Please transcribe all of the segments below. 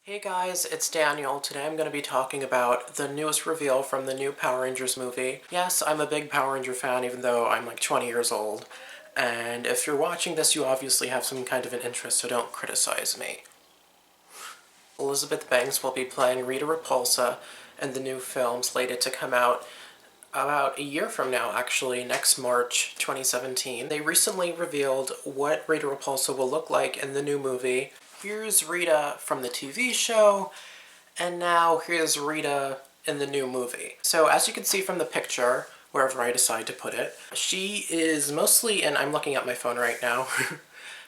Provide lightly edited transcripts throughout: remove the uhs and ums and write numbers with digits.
Hey guys, it's Daniel. Today I'm going to be talking about the newest reveal from the new Power Rangers movie. Yes, I'm a big Power Ranger fan even though I'm like 20 years old. And if you're watching this, you obviously have some kind of an interest, so don't criticize me. Elizabeth Banks will be playing Rita Repulsa in the new film slated to come out about a year from now, actually, next March 2017. They recently revealed what Rita Repulsa will look like in the new movie. Here's Rita from the TV show, and now here's Rita in the new movie. So as you can see from the picture, wherever I decide to put it, she is mostly, and I'm looking at my phone right now,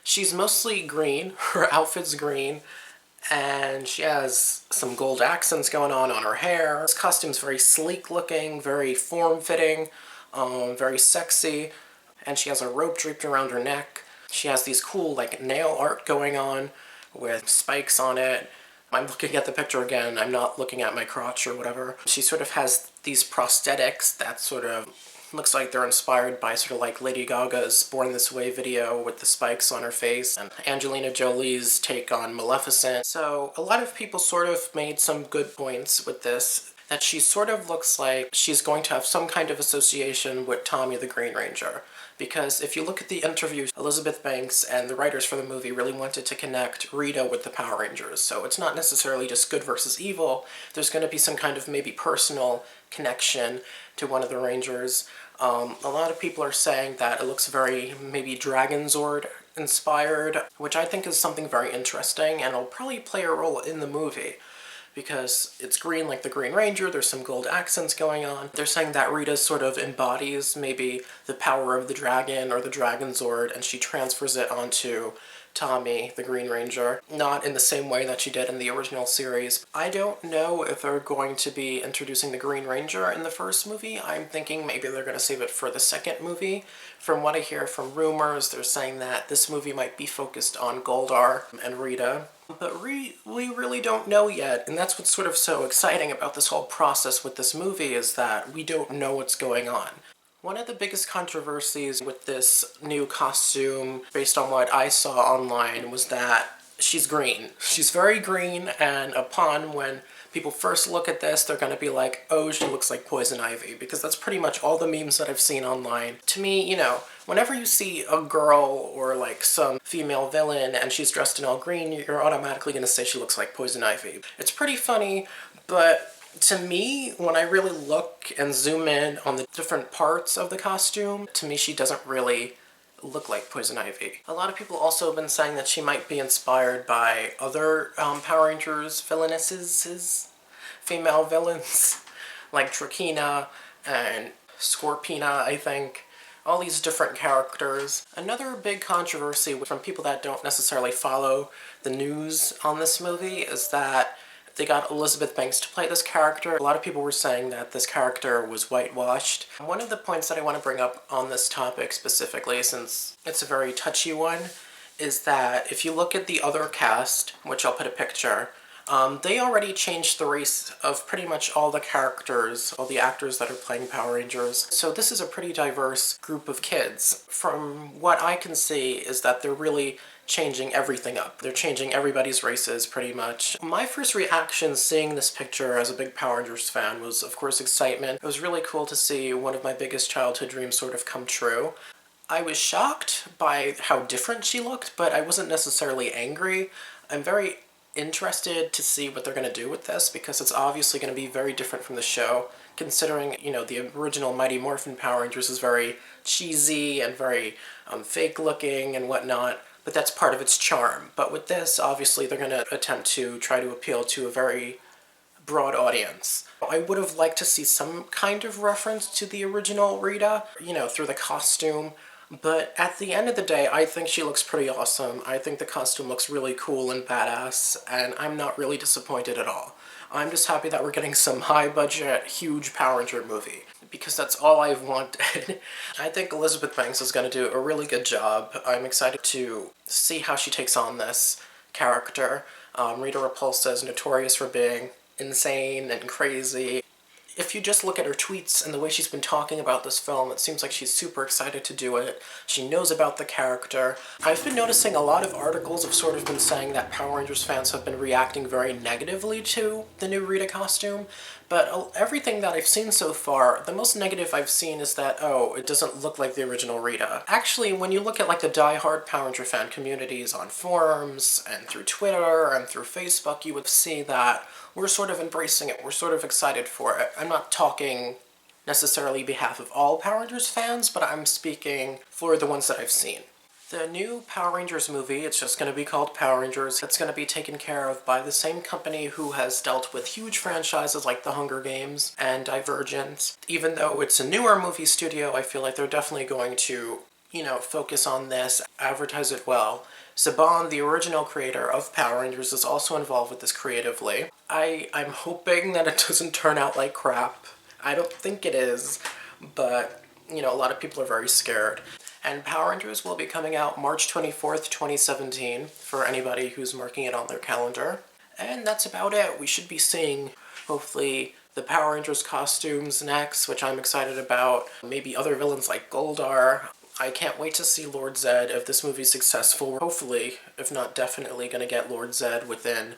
she's mostly green, her outfit's green, and she has some gold accents going on her hair. This costume's very sleek looking, very form-fitting, very sexy, and she has a rope draped around her neck. She has these cool like nail art going on with spikes on it. I'm looking at the picture again, I'm not looking at my crotch or whatever. She sort of has these prosthetics that sort of looks like they're inspired by sort of like Lady Gaga's Born This Way video with the spikes on her face and Angelina Jolie's take on Maleficent. So a lot of people sort of made some good points with this, that she sort of looks like she's going to have some kind of association with Tommy the Green Ranger. Because if you look at the interviews, Elizabeth Banks and the writers for the movie really wanted to connect Rita with the Power Rangers. So it's not necessarily just good versus evil. There's going to be some kind of maybe personal connection to one of the Rangers. A lot of people are saying that it looks very maybe Dragon Zord inspired, which I think is something very interesting, and it'll probably play a role in the movie because it's green like the Green Ranger, there's some gold accents going on. They're saying that Rita sort of embodies maybe the power of the dragon or the Dragon Zord, and she transfers it onto Tommy, the Green Ranger, not in the same way that she did in the original series. I don't know if they're going to be introducing the Green Ranger in the first movie. I'm thinking maybe they're going to save it for the second movie. From what I hear from rumors, they're saying that this movie might be focused on Goldar and Rita. But we really don't know yet, and that's what's sort of so exciting about this whole process with this movie, is that we don't know what's going on. One of the biggest controversies with this new costume, based on what I saw online, was that she's green. She's very green, and when people first look at this, they're going to be like, oh, she looks like Poison Ivy, because that's pretty much all the memes that I've seen online. To me, you know, whenever you see a girl or like some female villain and she's dressed in all green, you're automatically going to say she looks like Poison Ivy. It's pretty funny, but to me, when I really look and zoom in on the different parts of the costume, to me she doesn't really look like Poison Ivy. A lot of people also have been saying that she might be inspired by other Power Rangers villainesses, female villains, like Drakina and Scorpina, I think. All these different characters. Another big controversy from people that don't necessarily follow the news on this movie is that they got Elizabeth Banks to play this character. A lot of people were saying that this character was whitewashed. One of the points that I want to bring up on this topic specifically, since it's a very touchy one, is that if you look at the other cast, which I'll put a picture, they already changed the race of pretty much all the characters, all the actors that are playing Power Rangers. So this is a pretty diverse group of kids. From what I can see is that they're really changing everything up. They're changing everybody's races pretty much. My first reaction seeing this picture as a big Power Rangers fan was, of course, excitement. It was really cool to see one of my biggest childhood dreams sort of come true. I was shocked by how different she looked, but I wasn't necessarily angry. I'm very interested to see what they're going to do with this, because it's obviously going to be very different from the show, considering, you know, the original Mighty Morphin Power Rangers is very cheesy and very fake looking and whatnot, but that's part of its charm. But with this, obviously, they're going to attempt to try to appeal to a very broad audience. I would have liked to see some kind of reference to the original Rita, you know, through the costume. But at the end of the day, I think she looks pretty awesome. I think the costume looks really cool and badass, and I'm not really disappointed at all. I'm just happy that we're getting some high-budget, huge Power Ranger movie, because that's all I've wanted. I think Elizabeth Banks is going to do a really good job. I'm excited to see how she takes on this character. Rita Repulsa is notorious for being insane and crazy. if you just look at her tweets and the way she's been talking about this film, it seems like she's super excited to do it. She knows about the character. I've been noticing a lot of articles have sort of been saying that Power Rangers fans have been reacting very negatively to the new Rita costume, but everything that I've seen so far, the most negative I've seen is that, oh, it doesn't look like the original Rita. Actually, when you look at like the die-hard Power Ranger fan communities on forums and through Twitter and through Facebook, you would see that we're sort of embracing it. We're sort of excited for it. I'm not talking necessarily behalf of all Power Rangers fans, but I'm speaking for the ones that I've seen. The new Power Rangers movie, it's just going to be called Power Rangers. It's going to be taken care of by the same company who has dealt with huge franchises like The Hunger Games and Divergent. Even though it's a newer movie studio, I feel like they're definitely going to, focus on this, advertise it well. Saban, the original creator of Power Rangers, is also involved with this creatively. I'm hoping that it doesn't turn out like crap. I don't think it is, but, a lot of people are very scared. And Power Rangers will be coming out March 24th, 2017, for anybody who's marking it on their calendar. And that's about it. We should be seeing, hopefully, the Power Rangers costumes next, which I'm excited about. Maybe other villains like Goldar. I can't wait to see Lord Zed if this movie's successful. Hopefully, if not definitely, gonna get Lord Zed within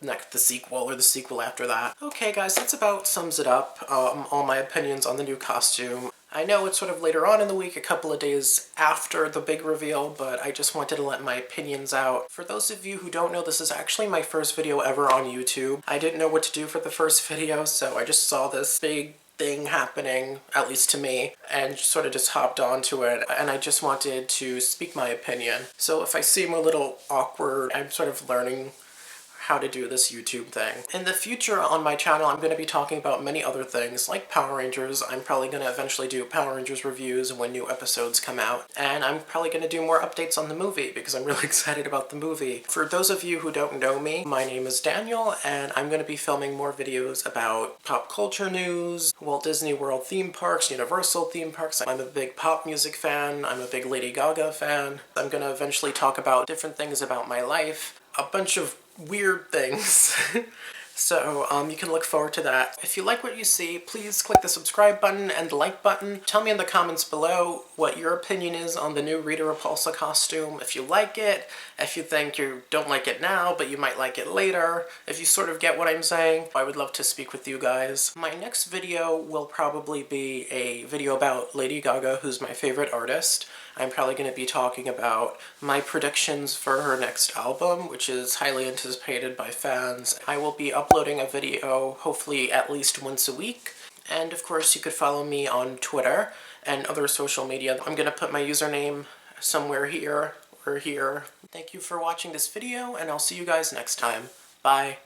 the sequel or the sequel after that. Okay guys, that's about sums it up, all my opinions on the new costume. I know it's sort of later on in the week, a couple of days after the big reveal, but I just wanted to let my opinions out. For those of you who don't know, this is actually my first video ever on YouTube. I didn't know what to do for the first video, so I just saw this big thing happening, at least to me, and sort of just hopped onto it, and I just wanted to speak my opinion. So if I seem a little awkward, I'm sort of learning how to do this YouTube thing. In the future on my channel, I'm going to be talking about many other things, like Power Rangers. I'm probably going to eventually do Power Rangers reviews when new episodes come out. And I'm probably going to do more updates on the movie, because I'm really excited about the movie. For those of you who don't know me, my name is Daniel, and I'm going to be filming more videos about pop culture news, Walt Disney World theme parks, Universal theme parks. I'm a big pop music fan. I'm a big Lady Gaga fan. I'm going to eventually talk about different things about my life. A bunch of weird things. So you can look forward to that. If you like what you see, please click the subscribe button and the like button. Tell me in the comments below what your opinion is on the new Rita Repulsa costume. If you like it, if you think you don't like it now, but you might like it later, if you sort of get what I'm saying, I would love to speak with you guys. My next video will probably be a video about Lady Gaga, who's my favorite artist. I'm probably going to be talking about my predictions for her next album, which is highly anticipated by fans. I will be uploading a video, hopefully at least once a week. And of course, you could follow me on Twitter and other social media. I'm going to put my username somewhere here or here. Thank you for watching this video, and I'll see you guys next time. Bye.